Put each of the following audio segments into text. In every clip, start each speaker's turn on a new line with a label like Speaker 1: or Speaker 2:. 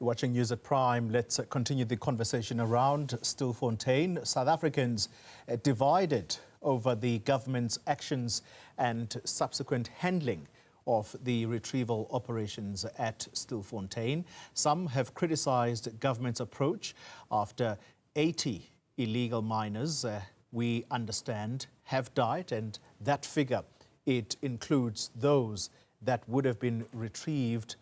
Speaker 1: Watching News at Prime, let's continue the conversation around Stilfontein. South Africans divided over the government's actions and subsequent handling of the retrieval operations at Stilfontein. Some have criticised government's approach after 80 illegal miners, we understand, have died, and that figure, it includes those that would have been retrieved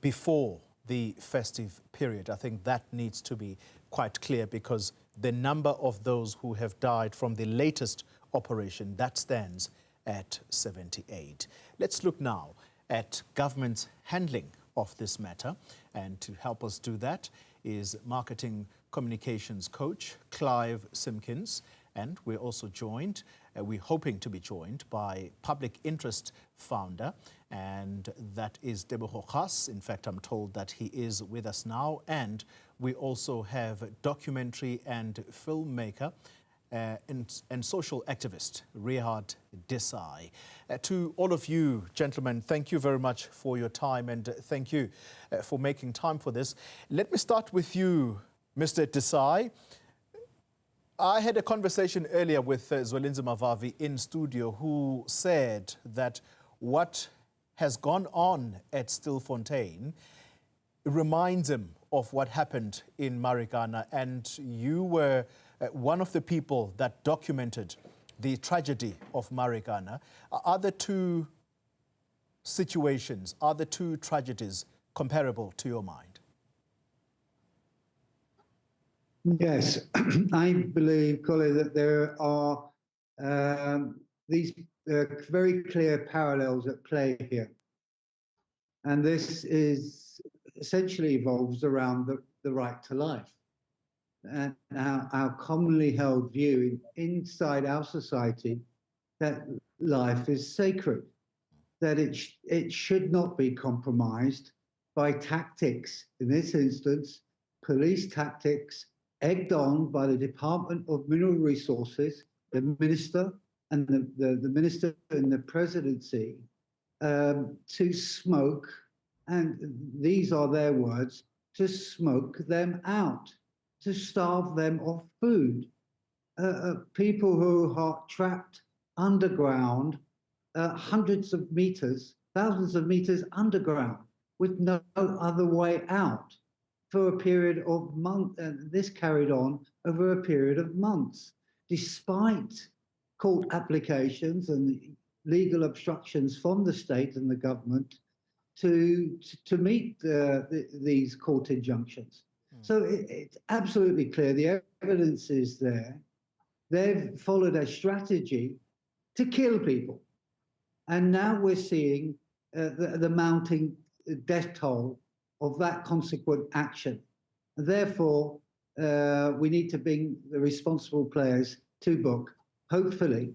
Speaker 1: before the festive period. I think that needs to be quite clear, because the number of those who have died from the latest operation, that stands at 78. Let's look now at government's handling of this matter, and to help us do that is marketing communications coach Clive Simpkins, and we're also joined, we're hoping to be joined by public interest founder, and that is Tebogo Khaas. In fact, I'm told that he is with us now. And we also have documentary and filmmaker and social activist Rehad Desai. To all of you, gentlemen, thank you very much for your time, and thank you for making time for this. Let me start with you, Mr. Desai. I had a conversation earlier with Zwelinzima Mavavi in studio, who said that what has gone on at Stilfontein reminds him of what happened in Marikana, and you were one of the people that documented the tragedy of Marikana. Are the two situations, are the two tragedies comparable to your mind?
Speaker 2: Yes, I believe, Colin, that there are these very clear parallels at play here. And this is essentially evolves around the right to life. And our commonly held view inside our society that life is sacred, that it should not be compromised by tactics, in this instance, police tactics, egged on by the Department of Mineral Resources, the minister and the minister in the presidency, to smoke, and these are their words, to smoke them out, to starve them of food. People who are trapped underground, hundreds of meters, thousands of meters underground, with no other way out, for a period of months, and this carried on over a period of months, despite court applications and legal obstructions from the state and the government to meet these court injunctions. So it's absolutely clear, the evidence is there. They've followed a strategy to kill people. And now we're seeing the mounting death toll of that consequent action. Therefore, we need to bring the responsible players to book. Hopefully,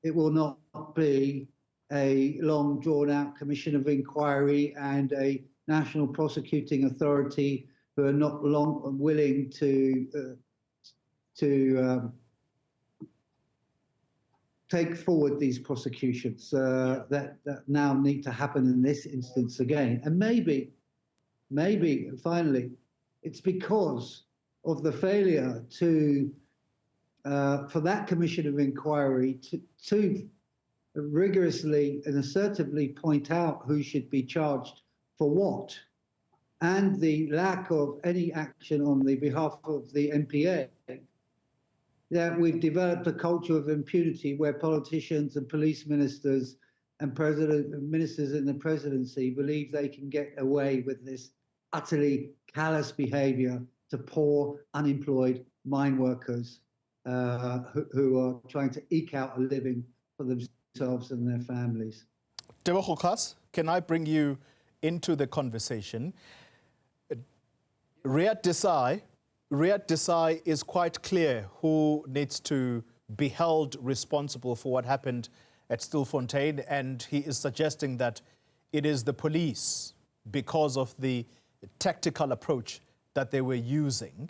Speaker 2: it will not be a long drawn-out commission of inquiry and a national prosecuting authority who are not willing to take forward these prosecutions that now need to happen in this instance again. And maybe, finally, it's because of the failure to, for that commission of inquiry to rigorously and assertively point out who should be charged for what, and the lack of any action on the behalf of the NPA, that we've developed a culture of impunity where politicians and police ministers and ministers in the presidency believe they can get away with this utterly callous behavior to poor, unemployed mine workers who are trying to eke out a living for themselves and their families.
Speaker 1: Tebogo Khaas, can I bring you into the conversation? Rehad Desai is quite clear who needs to be held responsible for what happened at Stilfontein, and he is suggesting that it is the police because of the tactical approach that they were using.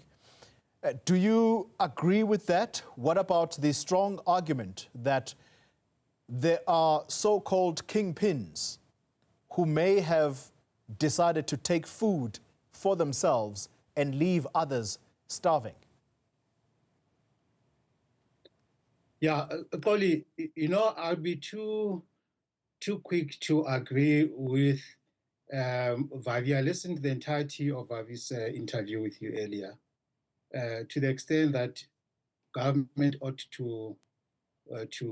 Speaker 1: Do you agree with that? What about the strong argument that there are so-called kingpins who may have decided to take food for themselves and leave others starving?
Speaker 3: Yeah, Polly, I'll be too quick to agree with Vavi. I listened to the entirety of Vavi's interview with you earlier, to the extent that government ought to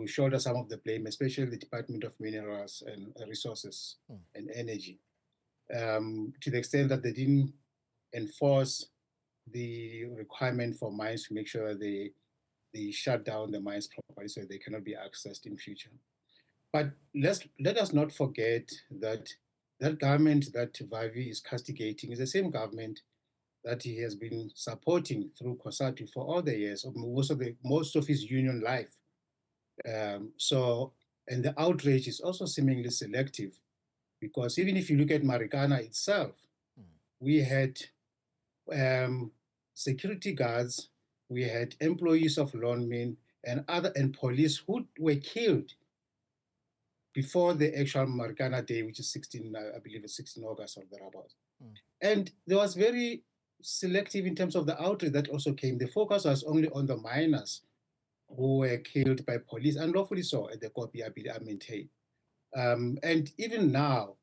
Speaker 3: shoulder some of the blame, especially the Department of Minerals and Resources and Energy, to the extent that they didn't enforce the requirement for mines to make sure they shut down the mines properly so they cannot be accessed in future. But let us not forget that that government that Vavi is castigating is the same government that he has been supporting through COSATU for all the years, of most of his union life. And the outrage is also seemingly selective, because even if you look at Marikana itself, we had security guards, we had employees of Lonmin and police who were killed before the actual Marikana day, which is 16 August or thereabouts. And there was very selective in terms of the outrage that also came. The focus was only on the miners who were killed by police, unlawfully so, at the Kopi Abili. And even now,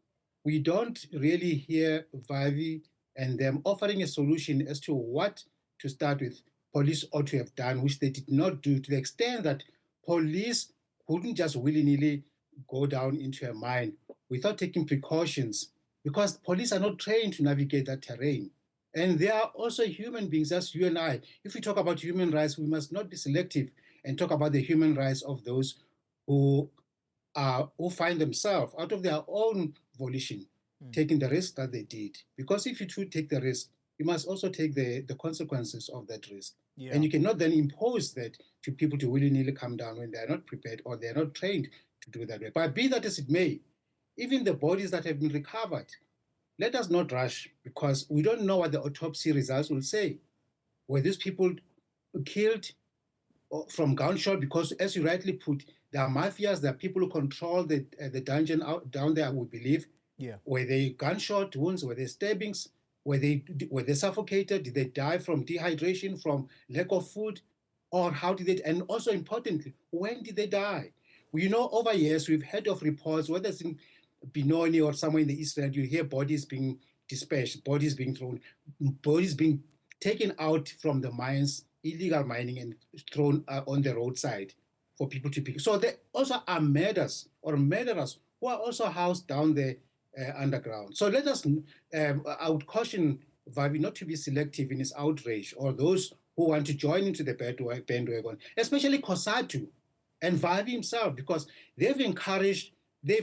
Speaker 3: we don't really hear Vavi and them offering a solution as to what, to start with, police ought to have done, which they did not do, to the extent that police wouldn't just willy-nilly go down into a mine without taking precautions, because police are not trained to navigate that terrain. And they are also human beings, as you and I. If we talk about human rights, we must not be selective and talk about the human rights of those who find themselves out of their own volition taking the risk that they did. Because if you do take the risk, you must also take the consequences of that risk. Yeah. And you cannot then impose that to people to willy-nilly come down when they are not prepared or they are not trained to do that way. But be that as it may, even the bodies that have been recovered, let us not rush, because we don't know what the autopsy results will say. Were these people killed from gunshot? Because, as you rightly put, there are mafias, there are people who control the dungeon down there, we believe. Yeah. Were they gunshot wounds? Were they stabbings? Were they suffocated? Did they die from dehydration, from lack of food? Or how did they, and also importantly, when did they die? We know over years we've heard of reports, whether it's in Benoni or somewhere in the East End, you hear bodies being dispatched, bodies being thrown, bodies being taken out from the mines, illegal mining, and thrown on the roadside for people to pick. So there also are murderers who are also housed down there underground. So let us, I would caution Vavi not to be selective in his outrage, or those who want to join into the bandwagon, especially COSATU and Vavi himself, because they've encouraged, they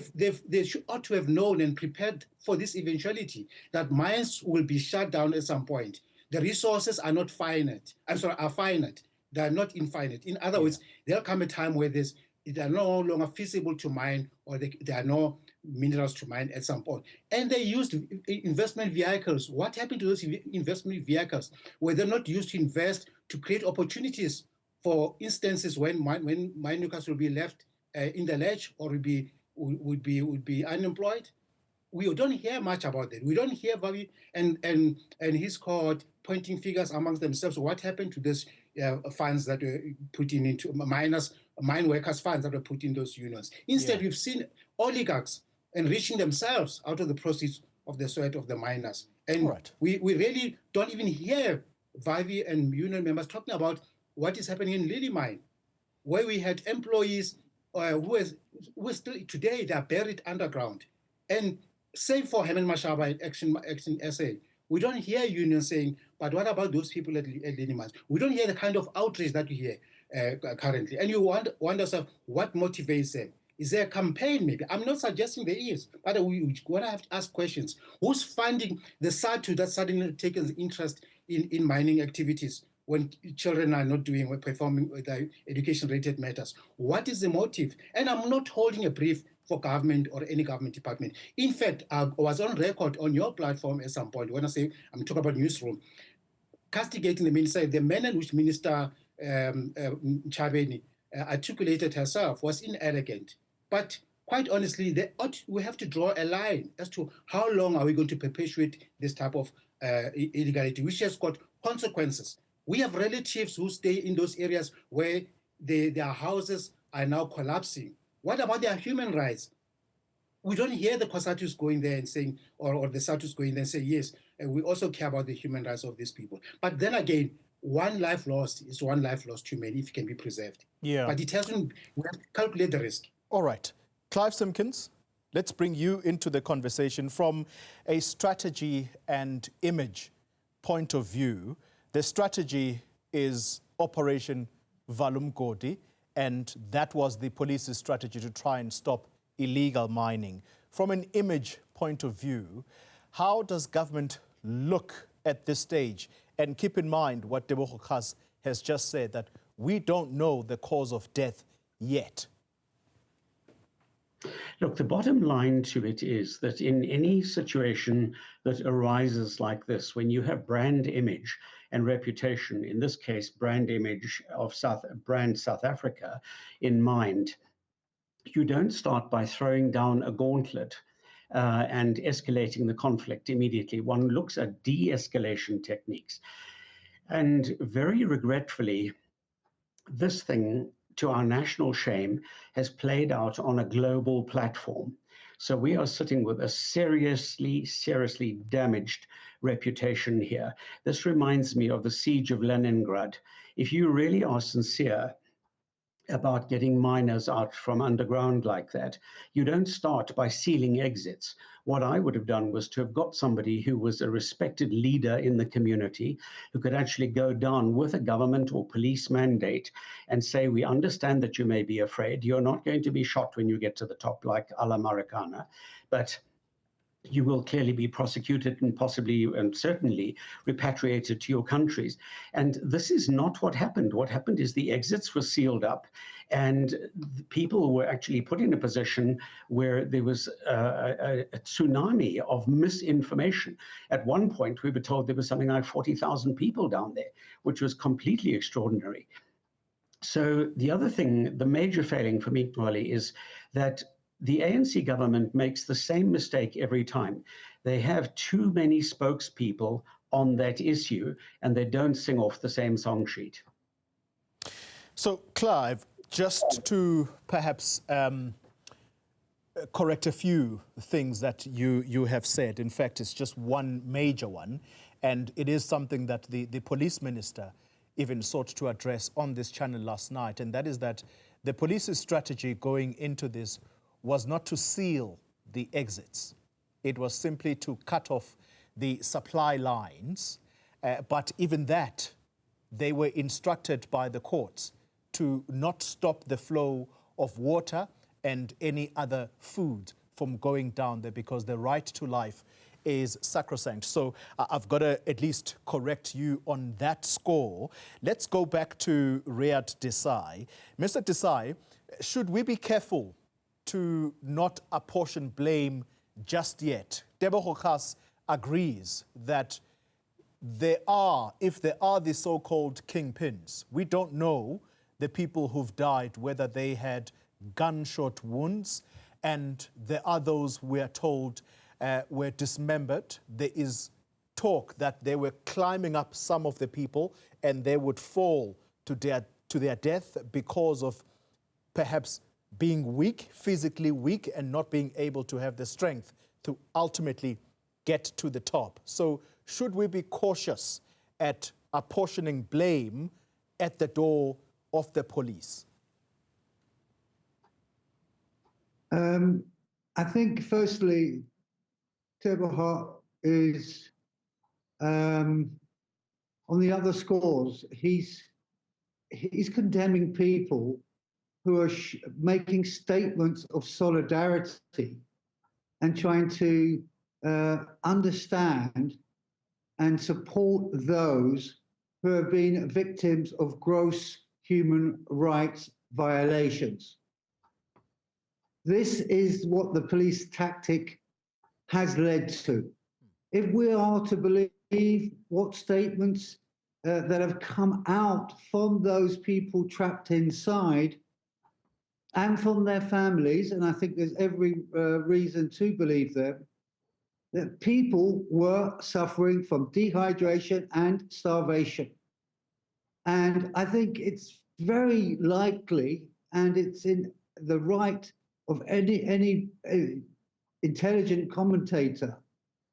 Speaker 3: ought to have known and prepared for this eventuality, that mines will be shut down at some point. The resources are not finite. Are finite. They are not infinite. In other words, there'll come a time where they are no longer feasible to mine, or there are no minerals to mine at some point. And they used investment vehicles. What happened to those investment vehicles? Were they not used to invest, to create opportunities for instances when mine workers will be left in the ledge or would be unemployed? We don't hear much about that. We don't hear Vavi and his cohort pointing fingers amongst themselves. What happened to those funds that were put into mine workers' funds that were put in those unions? Instead, we've seen oligarchs enriching themselves out of the proceeds of the sweat of the miners. And we really don't even hear Vavi and union members talking about what is happening in Lily Mine, where we had employees who are still today, they are buried underground. And save for Herman Mashaba and Action SA, we don't hear unions saying, but what about those people at Lily Mines? We don't hear the kind of outrage that we hear currently. And you wonder yourself, what motivates them? Is there a campaign maybe? I'm not suggesting there is, but we're going to have to ask questions. Who's funding the SATU that suddenly taken interest in mining activities when children are not performing the education-related matters? What is the motive? And I'm not holding a brief for government or any government department. In fact, I was on record on your platform at some point when I'm talking about Newzroom, castigating the minister. The manner in which Minister Chabeni articulated herself was inelegant. But quite honestly, we have to draw a line as to how long are we going to perpetuate this type of illegality, which has got consequences. We have relatives who stay in those areas where their houses are now collapsing. What about their human rights? We don't hear the COSATUs going there and saying, or the SATUs going there and say, yes, we also care about the human rights of these people. But then again, one life lost is one life lost too many if it can be preserved.
Speaker 1: Yeah.
Speaker 3: But it hasn't, we have to calculate the risk.
Speaker 1: All right. Clive Simpkins, let's bring you into the conversation from a strategy and image point of view. The strategy is Operation Valumgodi, and that was the police's strategy to try and stop illegal mining. From an image point of view, how does government look at this stage? And keep in mind what Tebogo Khaas has just said, that we don't know the cause of death yet.
Speaker 4: Look, the bottom line to it is that in any situation that arises like this, when you have brand image and reputation, in this case, brand image of South Africa in mind, you don't start by throwing down a gauntlet and escalating the conflict immediately. One looks at de-escalation techniques. And very regretfully, this thing, to our national shame, has played out on a global platform. So we are sitting with a seriously damaged reputation here. This reminds me of the siege of Leningrad. If you really are sincere about getting miners out from underground like that, you don't start by sealing exits. What I would have done was to have got somebody who was a respected leader in the community, who could actually go down with a government or police mandate and say, we understand that you may be afraid. You're not going to be shot when you get to the top like a la Maracana, but you will clearly be prosecuted and possibly and certainly repatriated to your countries. And this is not what happened. What happened is the exits were sealed up and people were actually put in a position where there was a tsunami of misinformation. At one point, we were told there was something like 40,000 people down there, which was completely extraordinary. So the other thing, the major failing for me, Wally, is that the ANC government makes the same mistake every time. They have too many spokespeople on that issue, and they don't sing off the same song sheet.
Speaker 1: So, Clive, just to perhaps correct a few things that you have said. In fact, it's just one major one, and it is something that the police minister even sought to address on this channel last night, and that is that the police's strategy going into this was not to seal the exits. It was simply to cut off the supply lines. But even that, they were instructed by the courts to not stop the flow of water and any other food from going down there, because the right to life is sacrosanct. So I've got to at least correct you on that score. Let's go back to Rehad Desai. Mr. Desai, should we be careful to not apportion blame just yet? Tebogo Khaas agrees that if there are the so-called kingpins, we don't know the people who've died, whether they had gunshot wounds, and there are those we are told were dismembered. There is talk that they were climbing up some of the people and they would fall to their death because of perhaps being weak, physically weak, and not being able to have the strength to ultimately get to the top. So should we be cautious at apportioning blame at the door of the police?
Speaker 2: I think, firstly, Tebogo is, on the other scores, he's condemning people who are making statements of solidarity and trying to understand and support those who have been victims of gross human rights violations. This is what the police tactic has led to. If we are to believe what statements that have come out from those people trapped inside, and from their families, and I think there's every reason to believe them, that people were suffering from dehydration and starvation. And I think it's very likely, and it's in the right of any intelligent commentator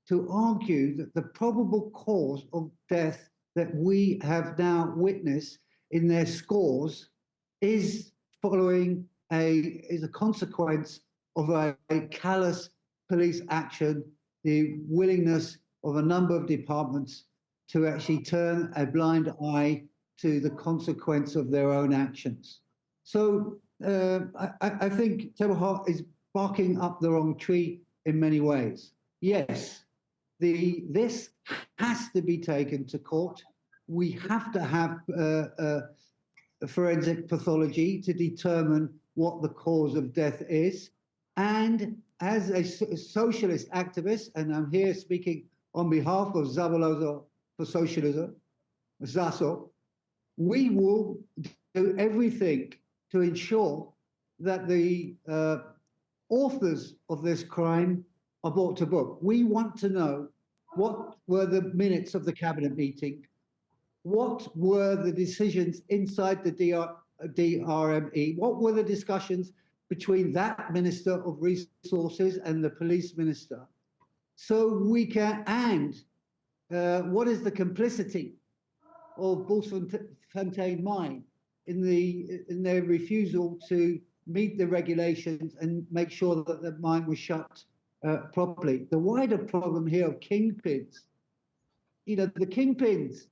Speaker 2: to argue that the probable cause of death that we have now witnessed in their scores is a consequence of a callous police action, the willingness of a number of departments to actually turn a blind eye to the consequence of their own actions. So I think Tebogo is barking up the wrong tree in many ways. Yes, this has to be taken to court. We have to have forensic pathology to determine what the cause of death is. And as a socialist activist, and I'm here speaking on behalf of Zabaloza for Socialism, ZASO, we will do everything to ensure that the authors of this crime are brought to book. We want to know what were the minutes of the cabinet meeting, what were the decisions inside the DRME, what were the discussions between that Minister of Resources and the police minister, so we can, and what is the complicity of Stilfontein mine in their refusal to meet the regulations and make sure that the mine was shut properly. The wider problem here of kingpins, the kingpins,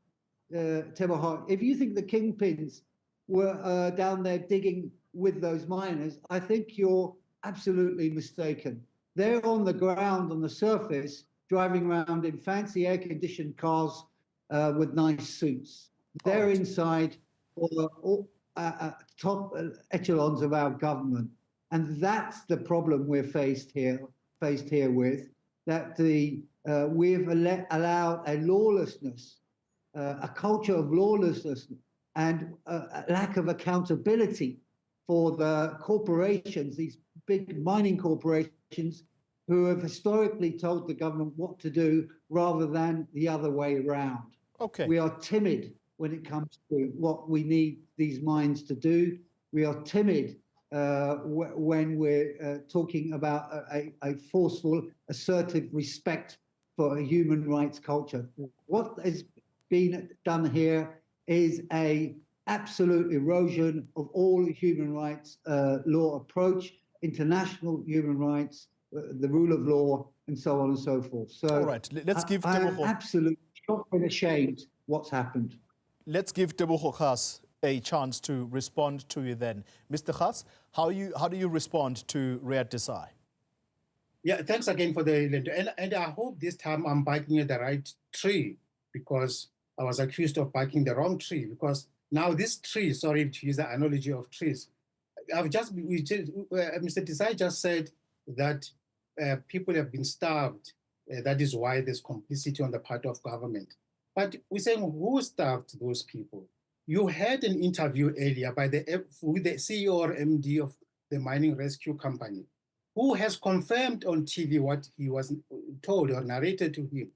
Speaker 2: Tebogo, if you think the kingpins were down there digging with those miners, I think you're absolutely mistaken. They're on the ground, on the surface, driving around in fancy air-conditioned cars with nice suits. They're inside all top echelons of our government. And that's the problem we're faced here with, that we've allowed a lawlessness, a culture of lawlessness and a lack of accountability for the corporations, these big mining corporations who have historically told the government what to do rather than the other way around.
Speaker 1: Okay.
Speaker 2: We are timid when it comes to what we need these mines to do. We are timid when we're talking about a forceful, assertive respect for a human rights culture. What has been done here is a absolute erosion of all human rights law approach, international human rights, the rule of law, and so on and so forth. So
Speaker 1: all right, let's give
Speaker 2: I'm absolutely shocked and ashamed what's happened.
Speaker 1: Let's give Tebogo Khaas a chance to respond to you then. Mr. Khaas, how do you respond to Rehad Desai?
Speaker 3: Yeah, thanks again for the and I hope this time I'm barking at the right tree, because I was accused of barking the wrong tree, because now this tree, sorry to use the analogy of trees, Mr. Desai just said that people have been starved. That is why there's complicity on the part of government. But we're saying, who starved those people? You had an interview earlier with the CEO or MD of the mining rescue company, who has confirmed on TV what he was told or narrated to him,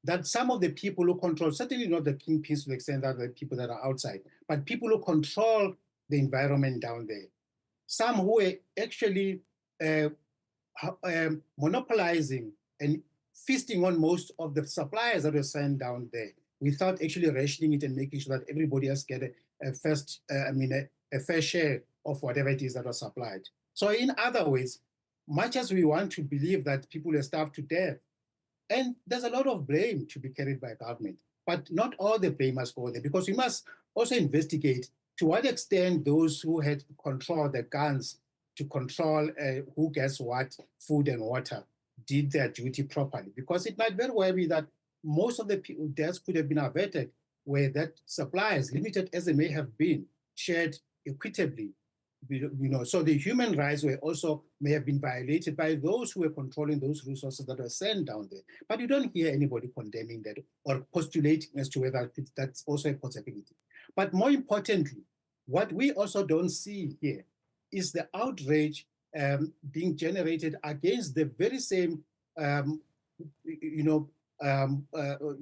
Speaker 3: that some of the people who control, certainly not the kingpins to the extent that the people that are outside, but people who control the environment down there, some who are actually monopolizing and feasting on most of the suppliers that were sent down there, without actually rationing it and making sure that everybody else get a fair share of whatever it is that was supplied. So in other ways, much as we want to believe that people are starved to death, and there's a lot of blame to be carried by government, but not all the blame must go there, because we must also investigate to what extent those who had control the guns to control who gets what, food and water, did their duty properly. Because it might very well be that most of the deaths could have been averted where that supplies, limited as they may have been, shared equitably. So the human rights were also may have been violated by those who were controlling those resources that were sent down there. But you don't hear anybody condemning that or postulating as to whether that's also a possibility. But more importantly, what we also don't see here is the outrage being generated against the very same,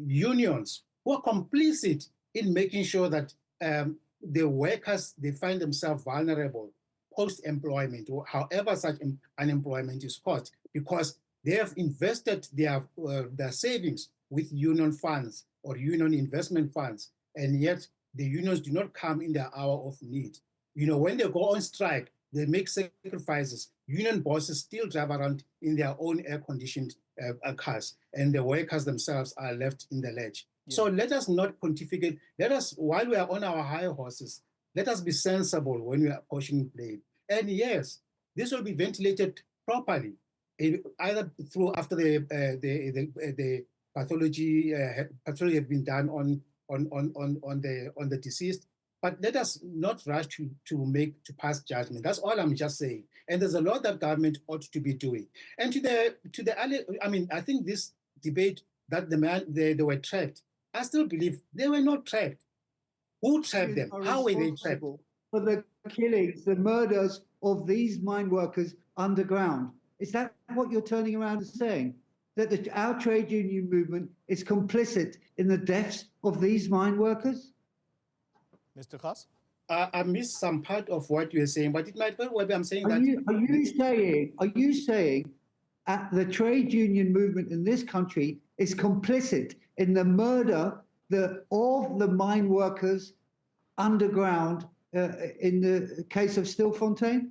Speaker 3: unions who are complicit in making sure that the workers, they find themselves vulnerable post-employment or however such unemployment is caused, because they have invested their savings with union funds or union investment funds, and yet the unions do not come in their hour of need. When they go on strike, they make sacrifices. Union bosses still drive around in their own air-conditioned cars, and the workers themselves are left in the lurch. Yeah. So let us not pontificate. While we are on our high horses, let us be sensible when we are apportioning blame. And yes, this will be ventilated properly, either through after the pathology have been done on the deceased. But let us not rush to pass judgment. That's all I'm just saying. And there's a lot that government ought to be doing. And I think this debate that they were trapped, I still believe they were not trapped. Who trapped them? How were they trapped?
Speaker 2: For the killings, the murders of these mine workers underground. Is that what you're turning around and saying? That our trade union movement is complicit in the deaths of these mine workers?
Speaker 1: Mr. Khaas?
Speaker 3: I missed some part of what you're saying, but it might very well be I'm saying
Speaker 2: Are you saying the trade union movement in this country is complicit in the murder of the mine workers underground in the case of Stilfontein?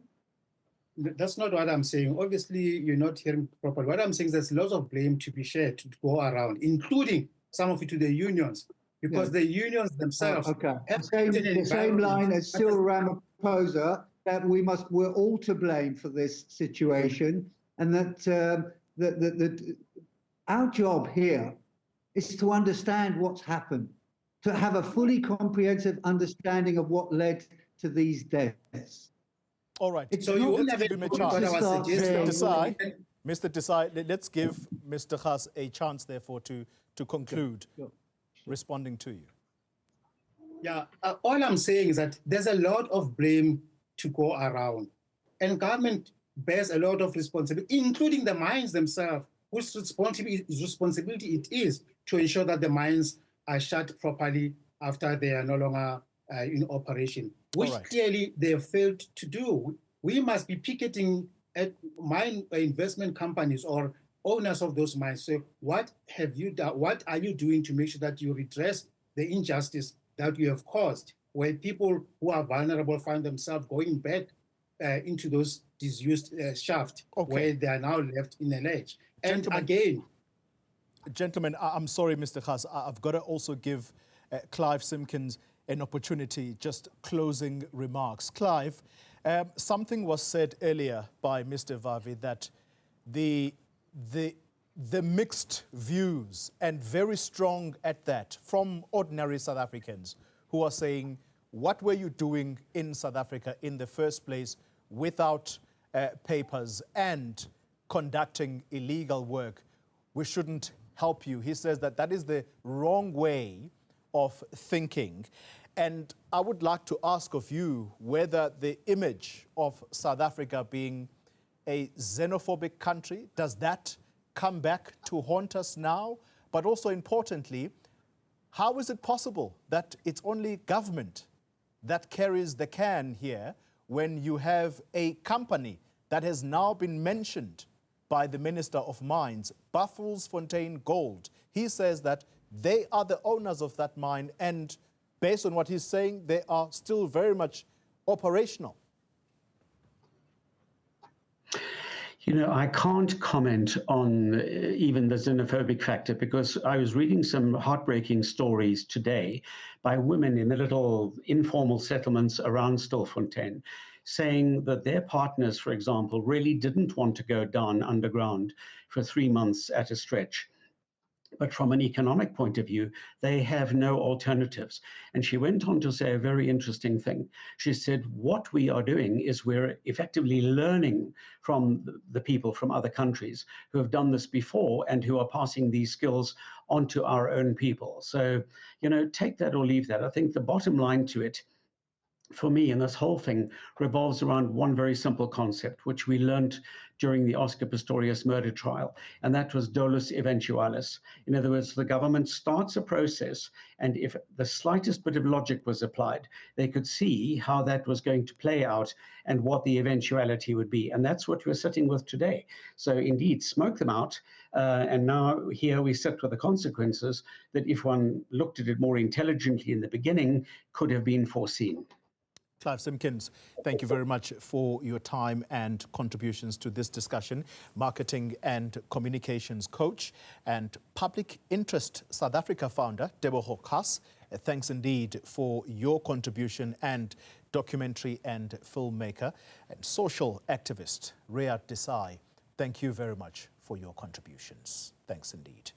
Speaker 3: That's not what I'm saying. Obviously, you're not hearing properly. What I'm saying is there's lots of blame to be shared, to go around, including some of it to the unions, because the unions themselves have
Speaker 2: the same line as Cyril Ramaphosa, that we're all to blame for this situation, and that our job here is to understand what's happened, to have a fully comprehensive understanding of what led to these deaths.
Speaker 1: All right.
Speaker 3: So you won't have
Speaker 1: Mr. Desai, let's give Mr. Khaas a chance, therefore, to conclude responding to you.
Speaker 3: Yeah, all I'm saying is that there's a lot of blame to go around, and government bears a lot of responsibility, including the mines themselves, whose responsibility it is to ensure that the mines are shut properly after they are no longer in operation, which clearly they have failed to do. We must be picketing at mine investment companies or owners of those mines. So what have you done? What are you doing to make sure that you redress the injustice that you have caused, where people who are vulnerable find themselves going back into those disused shafts where they are now left in a ledge? And again...
Speaker 1: Gentlemen, I'm sorry, Mr. Khaas, I've got to also give Clive Simpkins an opportunity, just closing remarks. Clive, something was said earlier by Mr. Vavi that the mixed views, and very strong at that, from ordinary South Africans who are saying, what were you doing in South Africa in the first place without papers and conducting illegal work? We shouldn't help you. He says that is the wrong way of thinking. And I would like to ask of you whether the image of South Africa being a xenophobic country, does that come back to haunt us now? But also importantly, how is it possible that it's only government that carries the can here when you have a company that has now been mentioned by the Minister of Mines, Stilfontein Gold? He says that they are the owners of that mine, and based on what he's saying, they are still very much operational.
Speaker 4: You know, I can't comment on even the xenophobic factor, because I was reading some heartbreaking stories today by women in the little informal settlements around Stilfontein, saying that their partners, for example, really didn't want to go down underground for 3 months at a stretch. But from an economic point of view, they have no alternatives. And she went on to say a very interesting thing. She said, what we are doing is we're effectively learning from the people from other countries who have done this before and who are passing these skills onto our own people. So, you know, take that or leave that. I think the bottom line to it for me, and this whole thing revolves around one very simple concept, which we learned during the Oscar Pistorius murder trial, and that was dolus eventualis. In other words, the government starts a process, and if the slightest bit of logic was applied, they could see how that was going to play out and what the eventuality would be. And that's what we're sitting with today. So indeed, smoke them out. And now here we sit with the consequences that if one looked at it more intelligently in the beginning, could have been foreseen.
Speaker 1: Clive Simpkins, thank you very much for your time and contributions to this discussion. Marketing and communications coach and public interest South Africa founder, Tebogo Khaas. Thanks indeed for your contribution, and documentary and filmmaker and social activist, Rehad Desai. Thank you very much for your contributions. Thanks indeed.